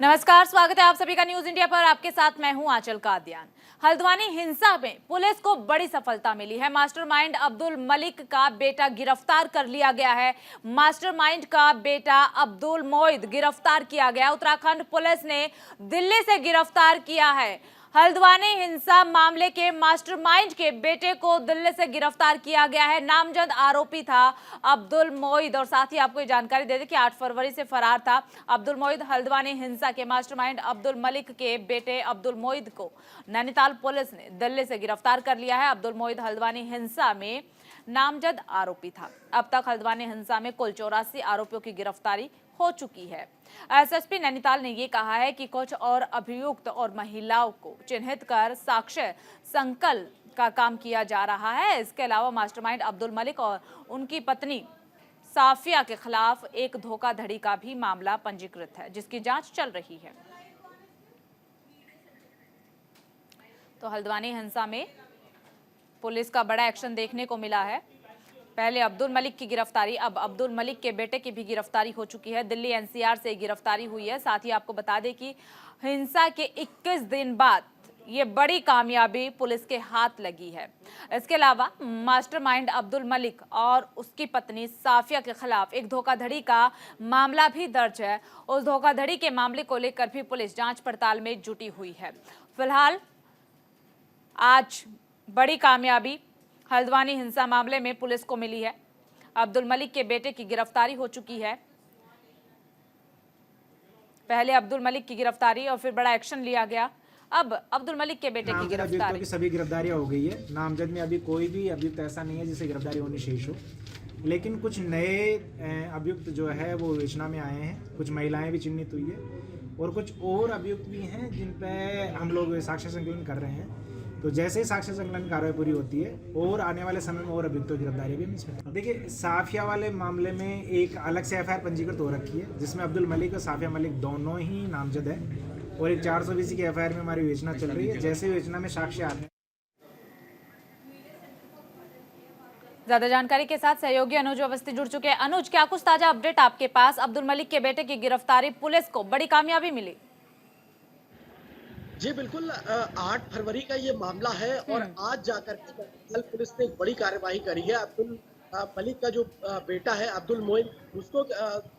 नमस्कार, स्वागत है आप सभी का न्यूज इंडिया पर। आपके साथ मैं हूं आंचल कादियान। हल्द्वानी हिंसा में पुलिस को बड़ी सफलता मिली है। मास्टरमाइंड अब्दुल मलिक का बेटा गिरफ्तार कर लिया गया है। मास्टरमाइंड का बेटा अब्दुल मोइद गिरफ्तार किया गया। उत्तराखंड पुलिस ने दिल्ली से गिरफ्तार किया है। हल्द्वानी हिंसा मामले के मास्टरमाइंड के बेटे को दिल्ली से गिरफ्तार किया गया है। नामजद आरोपी था अब्दुल मोइद। और साथ ही आपको ये जानकारी दे दें कि 8 फरवरी से फरार था अब्दुल मोइद। हल्द्वानी हिंसा के मास्टरमाइंड अब्दुल मलिक के बेटे अब्दुल मोइद को नैनीताल पुलिस ने दिल्ली से गिरफ्तार कर लिया है। अब्दुल मोइद हल्द्वानी हिंसा में नामजद आरोपी था। अब तक हल्द्वानी हिंसा में कुल 84 आरोपियों की गिरफ्तारी हो चुकी है। एसएसपी नैनीताल ने यह कहा है कि कुछ और अभियुक्त और महिलाओं को चिन्हित कर साक्ष्य संकलन का काम किया जा रहा है। इसके अलावा मास्टरमाइंड अब्दुल मलिक और उनकी पत्नी साफिया के खिलाफ एक धोखाधड़ी का भी मामला पंजीकृत है, जिसकी जांच चल रही है। तो हल्द्वानी हिंसा में पुलिस का बड़ा एक्शन देखने को मिला है। पहले अब्दुल मलिक की गिरफ्तारी, अब अब्दुल मलिक के बेटे की भी गिरफ्तारी हो चुकी है। दिल्ली एनसीआर से गिरफ्तारी हुई है। साथ ही आपको बता दें कि हिंसा के 21 दिन बाद ये बड़ी कामयाबी पुलिस के हाथ लगी है। इसके अलावा मास्टरमाइंड अब्दुल मलिक और उसकी पत्नी साफिया के खिलाफ एक धोखाधड़ी का मामला भी दर्ज है। उस धोखाधड़ी के मामले को लेकर भी पुलिस जांच पड़ताल में जुटी हुई है। फिलहाल आज बड़ी कामयाबी हल्द्वानी हिंसा मामले में पुलिस को मिली है। अब्दुल मलिक के बेटे की गिरफ्तारी हो चुकी है। पहले अब्दुल मलिक की गिरफ्तारी और फिर बड़ा एक्शन लिया गया। अब अब्दुल मलिक के बेटे की गिरफ्तारी। सभी गिरफ्तारियां हो गई है। नामजद में अभी कोई भी अभियुक्त ऐसा नहीं है जिसे गिरफ्तारी होनी शेष हो, लेकिन कुछ नए अभियुक्त जो है वो विवेचना में आए हैं। कुछ महिलाएं भी चिन्हित हुई है और कुछ और अभियुक्त भी हैं जिन पे हम लोग साक्ष्य संकलन कर रहे हैं। तो जैसे ही साक्ष्य संकलन कार्रवाई पूरी होती है और आने वाले समय में और अभियुक्तों की गिरफ्तारी भी हम इसमें। देखिए, साफिया वाले मामले में एक अलग से एफआईआर पंजीकृत हो रखी है, जिसमें अब्दुल मलिक और साफिया मलिक दोनों ही नामजद है। और एक 420 की एफआईआर में हमारी विवेचना चल रही है। जैसे विवेचना में साक्ष्य आते हैं। ज्यादा जानकारी के साथ सहयोगी अनुज अवस्थी जुड़ चुके हैं। अनुज, क्या कुछ ताजा अपडेट आपके पास? अब्दुल मलिक के बेटे की गिरफ्तारी, पुलिस को बड़ी कामयाबी मिली। जी बिल्कुल, 8 फरवरी का ये मामला है और आज जाकर के कल पुलिस ने एक बड़ी कार्यवाही करी है। अब्दुल मलिक का जो बेटा है अब्दुल मोइद, उसको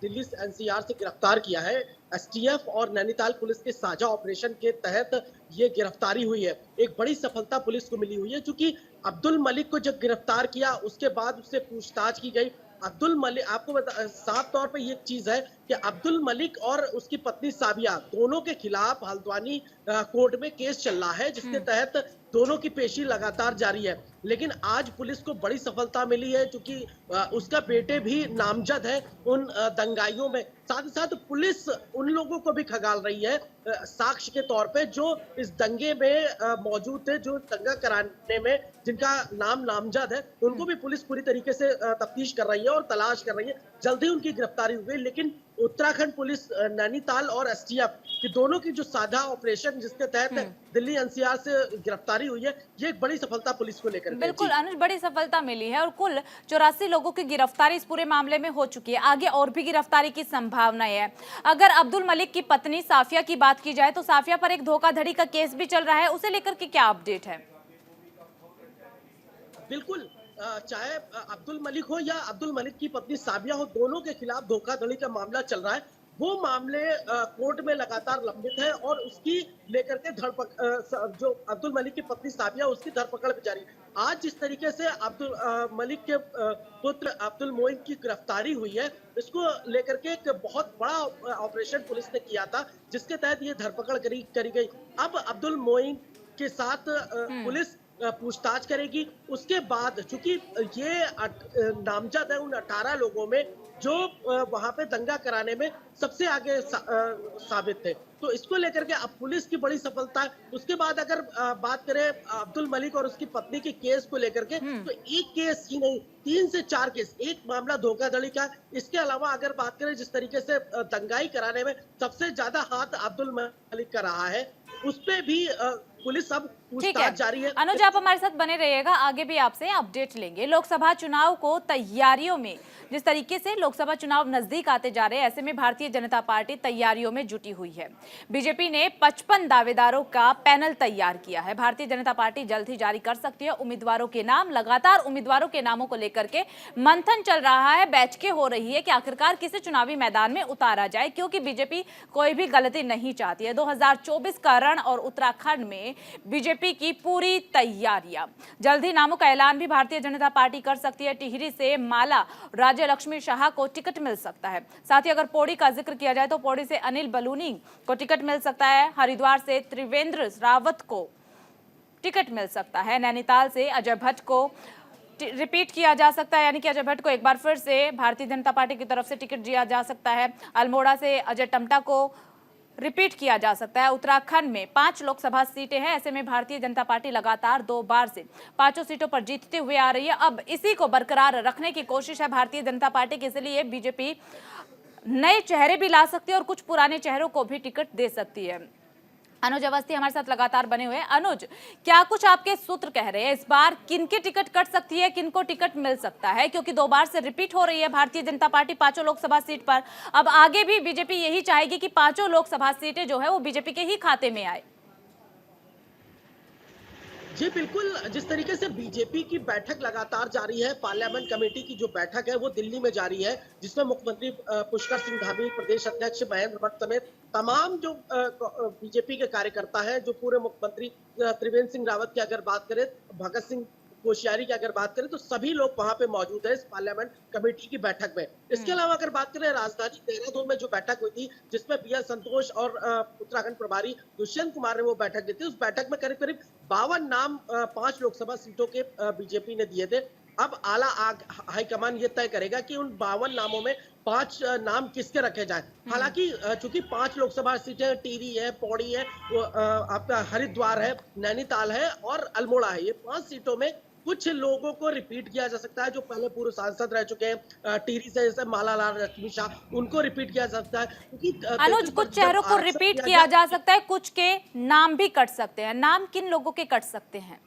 दिल्ली एनसीआर से गिरफ्तार किया है। एसटीएफ और नैनीताल पुलिस के साझा ऑपरेशन के तहत ये गिरफ्तारी हुई है। एक बड़ी सफलता पुलिस को मिली हुई है, क्योंकि अब्दुल मलिक को जब गिरफ्तार किया उसके बाद उससे पूछताछ की गई। अब्दुल मलिक, आपको साफ तौर पे ये चीज है कि अब्दुल मलिक और उसकी पत्नी साबिया दोनों के खिलाफ हल्द्वानी कोर्ट में केस चल रहा है, जिसके तहत दोनों की पेशी लगातार जारी है। लेकिन आज पुलिस को बड़ी सफलता मिली है, क्योंकि उसका बेटे भी नामजद है उन दंगाइयों में। साथ ही साथ पुलिस उन लोगों को भी खंगाल रही है साक्ष्य के तौर पे, जो इस दंगे में मौजूद थे, जो दंगा कराने में जिनका नाम नामजद है, उनको भी पुलिस पूरी तरीके से तफ्तीश कर रही है और तलाश कर रही है। जल्द ही उनकी गिरफ्तारी हुई। लेकिन उत्तराखंड पुलिस, नैनीताल और एसटीएफ की दोनों की जो साझा ऑपरेशन जिसके तहत दिल्ली एनसीआर से गिरफ्तारी हुई है, ये एक बड़ी सफलता पुलिस को लेकर। बिल्कुल अनुज, बड़ी सफलता मिली है और कुल 84 लोगों की गिरफ्तारी इस पूरे मामले में हो चुकी है। आगे और भी गिरफ्तारी की संभावना है। अगर अब्दुल मलिक की पत्नी साफिया की बात की जाए तो साफिया पर एक धोखाधड़ी का केस भी चल रहा है, उसे लेकर के क्या अपडेट है? बिल्कुल, चाहे अब्दुल मलिक हो या अब्दुल मलिक की पत्नी साबिया हो, दोनों के खिलाफ धोखाधड़ी का मामला चल रहा है। वो मामले कोर्ट में लगातार लंबित है और उसकी लेकर के जो अब्दुल मलिक की पत्नी साबिया, उसकी धरपकड़ भी जारी है। आज जिस तरीके से अब्दुल मलिक के पुत्र अब्दुल मोइद की गिरफ्तारी हुई है, इसको लेकर के एक बहुत बड़ा ऑपरेशन पुलिस ने किया था, जिसके तहत ये धरपकड़ करी गई। अब अब्दुल मोइद के साथ पुलिस पूछताछ करेगी। उसके बाद, चूंकि ये नामजद है उन 18 लोगों में जो वहां पे दंगा कराने में सबसे आगे साबित थे, तो इसको लेकर के अब पुलिस की बड़ी सफलता है। उसके बाद अगर बात करें अब्दुल मलिक और उसकी पत्नी के केस को लेकर के, तो एक केस ही नहीं, 3 से 4 केस। एक मामला धोखाधड़ी का, इसके अलावा अगर बात करें जिस तरीके से दंगाई कराने में सबसे ज्यादा हाथ अब्दुल मलिक का रहा है, उस पे भी पुलिस अब ठीक है पूछताछ जारी है। अनुज, आप हमारे साथ बने रहिएगा, आगे भी आपसे अपडेट लेंगे। लोकसभा चुनाव को तैयारियों में, जिस तरीके से लोकसभा चुनाव नजदीक आते जा रहे हैं, ऐसे में भारतीय जनता पार्टी तैयारियों में जुटी हुई है। बीजेपी ने 55 दावेदारों का पैनल तैयार किया है। भारतीय जनता पार्टी जल्द ही जारी कर सकती है उम्मीदवारों के नाम। लगातार उम्मीदवारों के नामों को लेकर के मंथन चल रहा है, बैठकें हो रही है कि आखिरकार किसे चुनावी मैदान में उतारा जाए, क्योंकि बीजेपी कोई भी गलती नहीं चाहती है। 2024 का रण और उत्तराखंड में बीजेपी की पूरी तैयारियां। जल्द ही नामों का ऐलान भी भारतीय जनता पार्टी कर सकती है। टिहरी से माला राज्य लक्ष्मी शाह को टिकट मिल सकता है। साथ ही अगर पौड़ी का जिक्र किया जाए तो पौड़ी से अनिल बलूनी को टिकट मिल सकता है। हरिद्वार से त्रिवेंद्र रावत को टिकट मिल सकता है। नैनीताल से अजय भट्ट को रिपीट किया जा सकता है, यानी कि अजय भट्ट को एक बार फिर से भारतीय जनता पार्टी की तरफ से टिकट दिया जा सकता है। अल्मोड़ा से अजय टम्टा को रिपीट किया जा सकता है। उत्तराखंड में 5 लोकसभा सीटें हैं, ऐसे में भारतीय जनता पार्टी लगातार 2 बार से 5 सीटों पर जीतते हुए आ रही है। अब इसी को बरकरार रखने की कोशिश है भारतीय जनता पार्टी की, इसलिए बीजेपी नए चेहरे भी ला सकती है और कुछ पुराने चेहरों को भी टिकट दे सकती है। अनुज अवस्थी हमारे साथ लगातार बने हुए हैं। अनुज, क्या कुछ आपके सूत्र कह रहे हैं, इस बार किनकी टिकट कट सकती है, किनको टिकट मिल सकता है? क्योंकि 2 बार से रिपीट हो रही है भारतीय जनता पार्टी 5 लोकसभा सीट पर। अब आगे भी बीजेपी यही चाहेगी कि 5 लोकसभा सीटें जो है वो बीजेपी के ही खाते में आए। जी बिल्कुल, जिस तरीके से बीजेपी की बैठक लगातार जारी है, पार्लियामेंट कमेटी की जो बैठक है वो दिल्ली में जारी है, जिसमें मुख्यमंत्री पुष्कर सिंह धामी, प्रदेश अध्यक्ष महेंद्र भट्ट समेत तमाम जो बीजेपी के कार्यकर्ता हैं, जो पूरे मुख्यमंत्री त्रिवेंद्र सिंह रावत की अगर बात करें, भगत सिंह कोश्यारी की अगर बात करें, तो सभी लोग वहां पे मौजूद है इस पार्लियामेंट कमेटी की बैठक में। इसके अलावा अगर बात करें राजधानी देहरादून में जो बैठक हुई थी, जिसमें बीएल संतोष और उत्तराखंड प्रभारी दुष्यंत कुमार ने वो बैठक दी थी, उस बैठक में करीब करीब 52 नाम 5 लोकसभा सीटों के बीजेपी ने दिए थे। अब आला हाईकमान ये तय करेगा कि उन 52 नामों में 5 नाम किसके रखे जाए। हालांकि चूंकि 5 लोकसभा सीटें, टिहरी है, पौड़ी है, आपका हरिद्वार है, नैनीताल है और अल्मोड़ा है, ये 5 सीटों में कुछ लोगों को रिपीट किया जा सकता है जो पहले पूर्व सांसद रह चुके हैं। टिहरी से जैसे माला लक्ष्मी शाह, उनको रिपीट किया जा सकता है, क्योंकि अनुज कुछ चेहरों को रिपीट किया जा सकता है, कुछ के नाम भी कट सकते हैं। नाम किन लोगों के कट सकते हैं?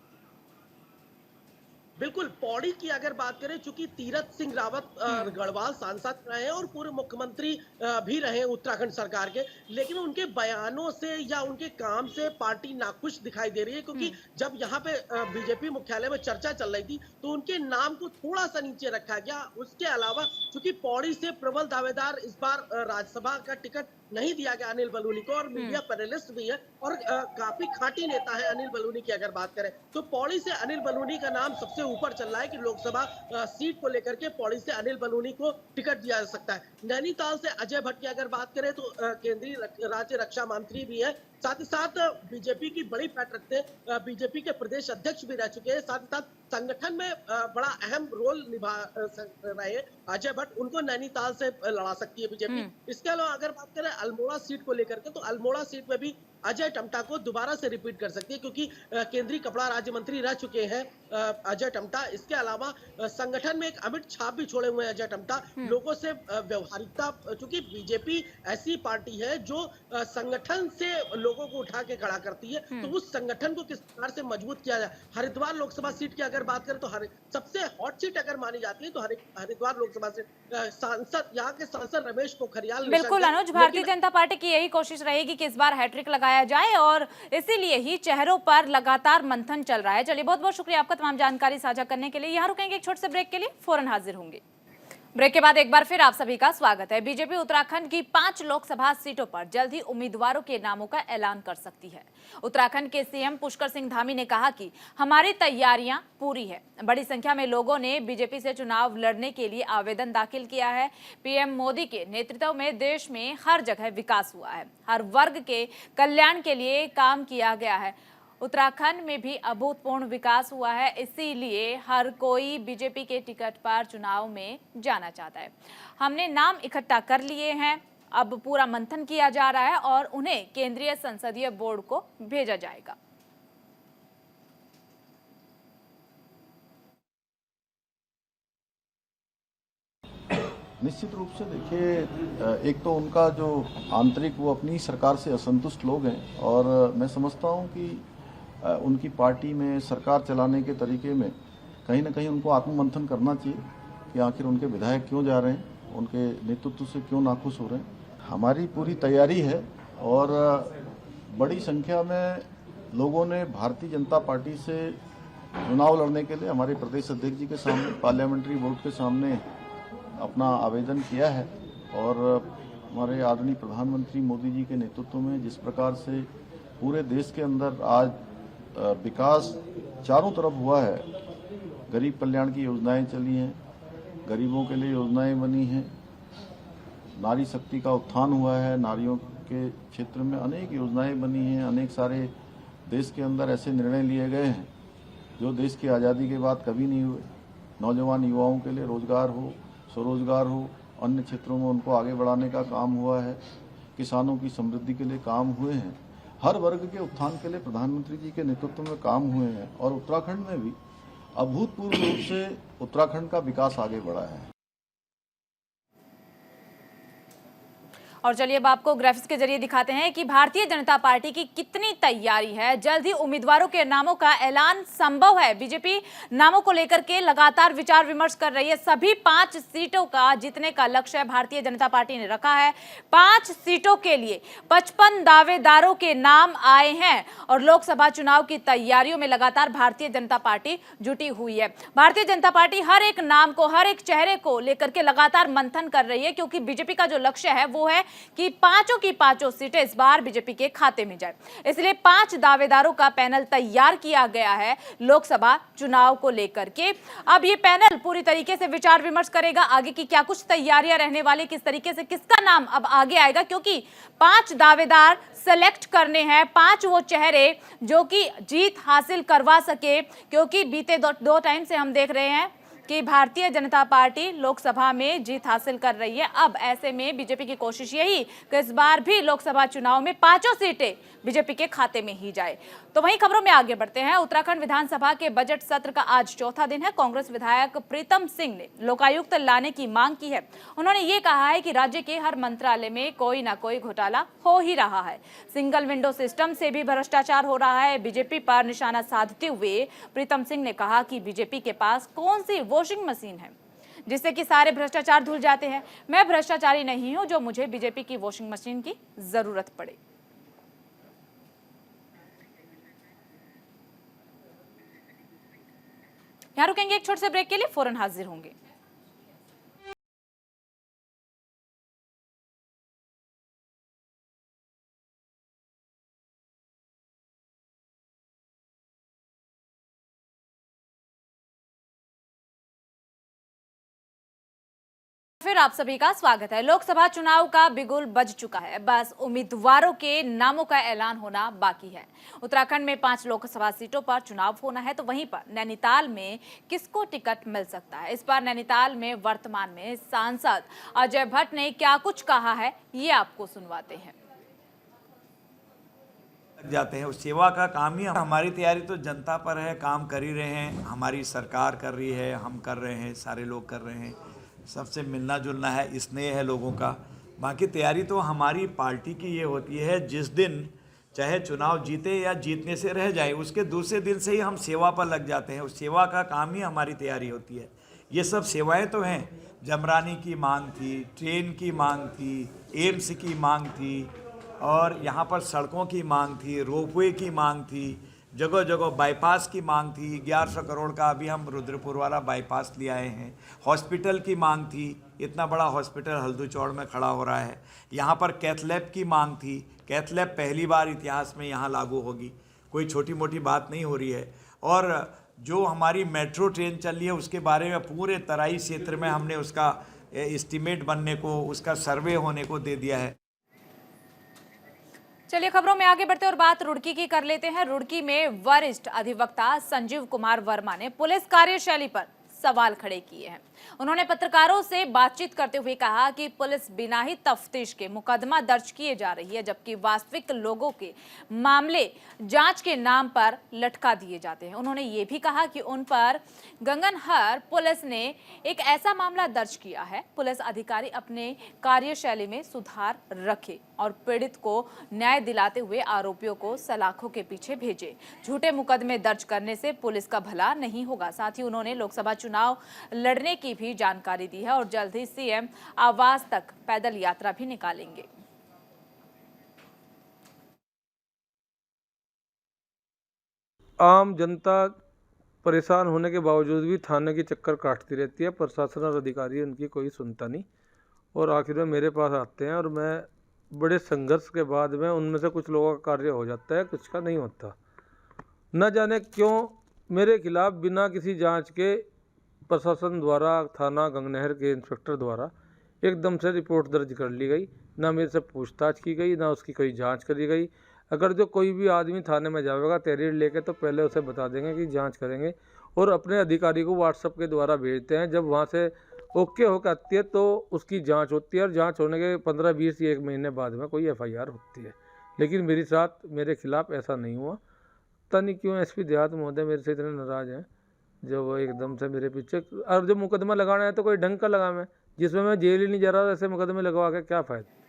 बिल्कुल, पौड़ी की अगर बात करें, चूंकि तीरथ सिंह रावत गढ़वाल सांसद रहे हैं और पूर्व मुख्यमंत्री भी रहे उत्तराखंड सरकार के, लेकिन उनके बयानों से या उनके काम से पार्टी नाखुश दिखाई दे रही है, क्योंकि जब यहाँ पे बीजेपी मुख्यालय में चर्चा चल रही थी तो उनके नाम को थोड़ा सा नीचे रखा गया। उसके अलावा चूंकि पौड़ी से प्रबल दावेदार इस बार राज्यसभा का टिकट नहीं दिया गया अनिल बलूनी को, और मीडिया पैनलिस्ट भी है और काफी खाटी नेता है अनिल बलूनी की अगर बात करें, तो पौड़ी से अनिल बलूनी का नाम सबसे ऊपर चल रहा है कि लोकसभा सीट को लेकर के पौड़ी से अनिल बलूनी को टिकट दिया जा सकता है। नैनीताल से अजय भट्ट की अगर बात करें तो केंद्रीय राज्य रक्षा मंत्री भी है, साथ ही साथ बीजेपी की बड़ी पैठ रखते हैं, बीजेपी के प्रदेश अध्यक्ष भी रह चुके हैं, साथ ही साथ संगठन में बड़ा अहम रोल निभा रहे अजय भट्ट, उनको नैनीताल से लड़ा सकती है बीजेपी। इसके अलावा अगर बात करें अल्मोड़ा सीट को लेकर के, तो अल्मोड़ा सीट में भी अजय टम्टा को दोबारा से रिपीट कर सकती है, क्योंकि केंद्रीय कपड़ा राज्य मंत्री रह चुके हैं अजय टम्टा। इसके अलावा संगठन में एक अमिट छाप भी छोड़े हुए हैं अजय टम्टा, लोगों से व्यवहारिकता, चूंकि बीजेपी ऐसी पार्टी है जो संगठन से लोगों को उठा के खड़ा करती है, तो उस संगठन को किस प्रकार से मजबूत किया जाए। हरिद्वार लोकसभा सीट की अगर बात करें तो सबसे हॉट सीट अगर मानी जाती है तो हरिद्वार लोकसभा से सांसद, यहाँ के सांसद रमेश पोखरियाल। बिल्कुल अनुज, भारतीय जनता पार्टी की यही कोशिश रहेगी कि इस बार हैट्रिक लगाया जाए और इसीलिए ही चेहरों पर लगातार मंथन चल रहा है। चलिए, बहुत बहुत शुक्रिया आपका तमाम जानकारी साझा करने के लिए। यहाँ रुकेंगे एक छोटे से ब्रेक के लिए, फौरन हाजिर होंगे। ब्रेक के बाद एक बार फिर आप सभी का स्वागत है। बीजेपी उत्तराखंड की 5 लोकसभा सीटों पर जल्द ही उम्मीदवारों के नामों का ऐलान कर सकती है। उत्तराखंड के सीएम पुष्कर सिंह धामी ने कहा कि हमारी तैयारियां पूरी है। बड़ी संख्या में लोगों ने बीजेपी से चुनाव लड़ने के लिए आवेदन दाखिल किया है। पीएम मोदी के नेतृत्व में देश में हर जगह विकास हुआ है, हर वर्ग के कल्याण के लिए काम किया गया है। उत्तराखंड में भी अभूतपूर्व विकास हुआ है, इसीलिए हर कोई बीजेपी के टिकट पर चुनाव में जाना चाहता है। हमने नाम इकट्ठा कर लिए हैं, अब पूरा मंथन किया जा रहा है और उन्हें केंद्रीय संसदीय बोर्ड को भेजा जाएगा। निश्चित रूप से देखिए, एक तो उनका जो आंतरिक, वो अपनी सरकार से असंतुष्ट लोग हैं और मैं समझता हूं कि उनकी पार्टी में सरकार चलाने के तरीके में कहीं ना कहीं उनको आत्ममंथन करना चाहिए कि आखिर उनके विधायक क्यों जा रहे हैं, उनके नेतृत्व से क्यों नाखुश हो रहे हैं। हमारी पूरी तैयारी है और बड़ी संख्या में लोगों ने भारतीय जनता पार्टी से चुनाव लड़ने के लिए हमारे प्रदेश अध्यक्ष जी के सामने, पार्लियामेंट्री बोर्ड के सामने अपना आवेदन किया है। और हमारे आदरणीय प्रधानमंत्री मोदी जी के नेतृत्व में जिस प्रकार से पूरे देश के अंदर आज विकास चारों तरफ हुआ है, गरीब कल्याण की योजनाएं चली हैं, गरीबों के लिए योजनाएं बनी हैं, नारी शक्ति का उत्थान हुआ है, नारियों के क्षेत्र में अनेक योजनाएं बनी हैं, अनेक सारे देश के अंदर ऐसे निर्णय लिए गए हैं जो देश की आज़ादी के बाद कभी नहीं हुए। नौजवान युवाओं के लिए रोजगार हो, स्वरोजगार हो, अन्य क्षेत्रों में उनको आगे बढ़ाने का काम हुआ है, किसानों की समृद्धि के लिए काम हुए हैं, हर वर्ग के उत्थान के लिए प्रधानमंत्री जी के नेतृत्व में काम हुए हैं। और उत्तराखंड में भी अभूतपूर्व रूप से उत्तराखंड का विकास आगे बढ़ा है। और चलिए अब आपको ग्राफिक्स के जरिए दिखाते हैं कि भारतीय जनता पार्टी की कितनी तैयारी है। जल्द ही उम्मीदवारों के नामों का ऐलान संभव है। बीजेपी नामों को लेकर के लगातार विचार विमर्श कर रही है। सभी 5 सीटों का जीतने का लक्ष्य भारतीय जनता पार्टी ने रखा है। 5 सीटों के लिए 55 दावेदारों के नाम आए हैं और लोकसभा चुनाव की तैयारियों में लगातार भारतीय जनता पार्टी जुटी हुई है। भारतीय जनता पार्टी हर एक नाम को, हर एक चेहरे को लेकर के लगातार मंथन कर रही है, क्योंकि बीजेपी का जो लक्ष्य है वो है कि पांचों की पांचों सीटें इस बार बीजेपी के खाते में जाए। इसलिए 5 दावेदारों का पैनल तैयार किया गया है लोकसभा चुनाव को लेकर के। अब ये पैनल पूरी तरीके से विचार विमर्श करेगा आगे की क्या कुछ तैयारियां रहने वाली, किस तरीके से किसका नाम अब आगे आएगा, क्योंकि 5 दावेदार सेलेक्ट करने हैं, 5 वो चेहरे जो कि जीत हासिल करवा सके। क्योंकि बीते दो टाइम से हम देख रहे हैं कि भारतीय जनता पार्टी लोकसभा में जीत हासिल कर रही है। अब ऐसे में बीजेपी की कोशिश यही कि इस बार भी लोकसभा चुनाव में 5 सीटें बीजेपी के खाते में ही जाए। तो वहीं खबरों में आगे बढ़ते हैं। उत्तराखंड विधानसभा के बजट सत्र का आज चौथा दिन है। कांग्रेस विधायक प्रीतम सिंह ने लोकायुक्त लाने की मांग की है। उन्होंने ये कहा है कि राज्य के हर मंत्रालय में कोई ना कोई घोटाला हो ही रहा है। सिंगल विंडो सिस्टम से भी भ्रष्टाचार हो रहा है। बीजेपी पर निशाना साधते हुए प्रीतम सिंह ने कहा कि बीजेपी के पास कौन सी वॉशिंग मशीन है जिससे कि सारे भ्रष्टाचार धुल जाते हैं। मैं भ्रष्टाचारी नहीं हूं जो मुझे बीजेपी की वॉशिंग मशीन की जरूरत पड़े। यहां रुकेंगे एक छोटे से ब्रेक के लिए, फौरन हाजिर होंगे। फिर आप सभी का स्वागत है। लोकसभा चुनाव का बिगुल बज चुका है। बस उम्मीदवारों के नामों का ऐलान होना बाकी है। उत्तराखंड में 5 लोकसभा सीटों पर चुनाव होना है, तो वहीं पर नैनीताल में किसको टिकट मिल सकता है। इस बार नैनीताल में वर्तमान में सांसद अजय भट्ट ने क्या कुछ कहा है, ये आपको सुनवाते हैं। जाते हैं उस सेवा का काम ही। हमारी तैयारी तो जनता पर है, काम कर ही रहे हैं, हमारी सरकार कर रही है, हम कर रहे हैं, सारे लोग कर रहे हैं, सबसे मिलना जुलना है, स्नेह है लोगों का। बाकी तैयारी तो हमारी पार्टी की ये होती है, जिस दिन चाहे चुनाव जीते या जीतने से रह जाए, उसके दूसरे दिन से ही हम सेवा पर लग जाते हैं। उस सेवा का काम ही हमारी तैयारी होती है। ये सब सेवाएं तो हैं, जमरानी की मांग थी, ट्रेन की मांग थी, एम्स की मांग थी, और यहाँ पर सड़कों की मांग थी, रोपवे की मांग थी, जगह जगह बाईपास की मांग थी। 1100 करोड़ का अभी हम रुद्रपुर वाला बाईपास ले आए हैं। हॉस्पिटल की मांग थी, इतना बड़ा हॉस्पिटल हल्दू चौड़ में खड़ा हो रहा है। यहाँ पर कैथ लैब की मांग थी, कैथ लैब पहली बार इतिहास में यहाँ लागू होगी, कोई छोटी मोटी बात नहीं हो रही है। और जो हमारी मेट्रो ट्रेन चल रही है उसके बारे में पूरे तराई क्षेत्र में हमने उसका एस्टीमेट बनने को, उसका सर्वे होने को दे दिया है। चलिए खबरों में आगे बढ़ते और बात रुड़की की कर लेते हैं। रुड़की में वरिष्ठ अधिवक्ता संजीव कुमार वर्मा ने पुलिस कार्यशैली पर सवाल खड़े किए हैं। उन्होंने पत्रकारों से बातचीत करते हुए कहा कि पुलिस बिना ही तफ्तीश के मुकदमा दर्ज किए जा रही है, जबकि वास्तविक लोगों के मामले जांच के नाम पर लटका दिए जाते हैं। उन्होंने ये भी कहा कि उन पर गंगनहर पुलिस ने एक ऐसा मामला दर्ज किया है। पुलिस अधिकारी अपने कार्यशैली में सुधार रखे और पीड़ित को न्याय दिलाते हुए आरोपियों को सलाखों के पीछे भेजे। झूठे मुकदमे दर्ज करने से पुलिस का भला नहीं होगा। साथ ही उन्होंने लोकसभा चुनाव लड़ने की भी जानकारी दी है और जल्द ही सीएम आवास तक पैदल यात्रा भी निकालेंगे। आम जनता परेशान होने के बावजूद भी थाने की चक्कर काटती रहती है। प्रशासन और अधिकारी उनकी कोई सुनता नहीं और आखिर में मेरे पास आते हैं और मैं बड़े संघर्ष के बाद में उनमें से कुछ लोगों का कार्य हो जाता है, कुछ का नहीं होता। न जाने क्यों मेरे खिलाफ बिना किसी जांच के प्रशासन द्वारा, थाना गंगनहर के इंस्पेक्टर द्वारा एकदम से रिपोर्ट दर्ज कर ली गई। ना मेरे से पूछताछ की गई, ना उसकी कोई जांच करी गई। अगर जो कोई भी आदमी थाने में जाएगा तहरीर लेके तो पहले उसे बता देंगे कि जांच करेंगे और अपने अधिकारी को व्हाट्सएप के द्वारा भेजते हैं। जब वहाँ से ओके होकर आती है तो उसकी जांच होती है और जांच होने के 15-20 या 1 महीने बाद में कोई एफआईआर होती है। लेकिन मेरे साथ, मेरे खिलाफ ऐसा नहीं हुआ। पता नहीं क्यों एसपी देहात महोदय मेरे से इतने नाराज हैं, जो वो एकदम से मेरे पीछे। और जो मुकदमा लगाना है तो कोई ढंग का लगा, मैं जिसमें मैं जेल ही नहीं जा रहा, ऐसे मुकदमे लगवा के क्या फ़ायदा।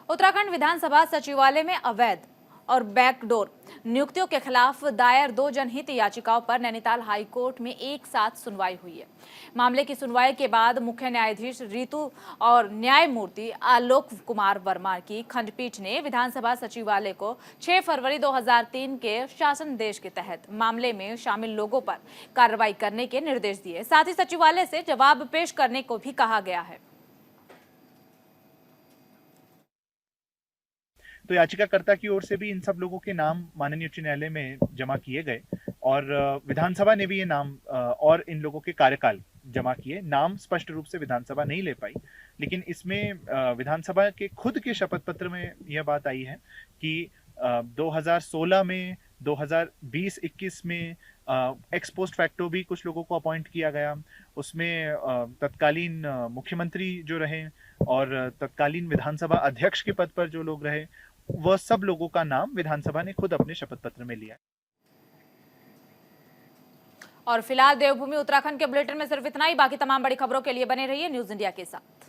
उत्तराखंड विधानसभा सचिवालय में अवैध और बैकडोर नियुक्तियों के खिलाफ दायर 2 जनहित याचिकाओं पर नैनीताल हाईकोर्ट में एक साथ सुनवाई हुई है। मामले की सुनवाई के बाद मुख्य न्यायाधीश ऋतु और न्यायमूर्ति आलोक कुमार वर्मा की खंडपीठ ने विधानसभा सचिवालय को 6 फरवरी 2003 के शासनादेश के तहत मामले में शामिल लोगों पर कार्रवाई करने के निर्देश दिए। साथ ही सचिवालय से जवाब पेश करने को भी कहा गया है। तो याचिकाकर्ता की ओर से भी इन सब लोगों के नाम माननीय उच्च न्यायालय में जमा किए गए और विधानसभा ने भी ये नाम और इन लोगों के कार्यकाल जमा किए। नाम स्पष्ट रूप से विधानसभा नहीं ले पाई, लेकिन इसमें विधानसभा के खुद के शपथ पत्र में यह बात आई है कि 2016 में, 2020-21 में एक्स पोस्ट फैक्टो भी कुछ लोगों को अपॉइंट किया गया। उसमें तत्कालीन मुख्यमंत्री जो रहे और तत्कालीन विधानसभा अध्यक्ष के पद पर जो लोग रहे, वह सब लोगों का नाम विधानसभा ने खुद अपने शपथ पत्र में लिया। और फिलहाल देवभूमि उत्तराखंड के बुलेटिन में सिर्फ इतना ही। बाकी तमाम बड़ी खबरों के लिए बने रहिए न्यूज़ इंडिया के साथ।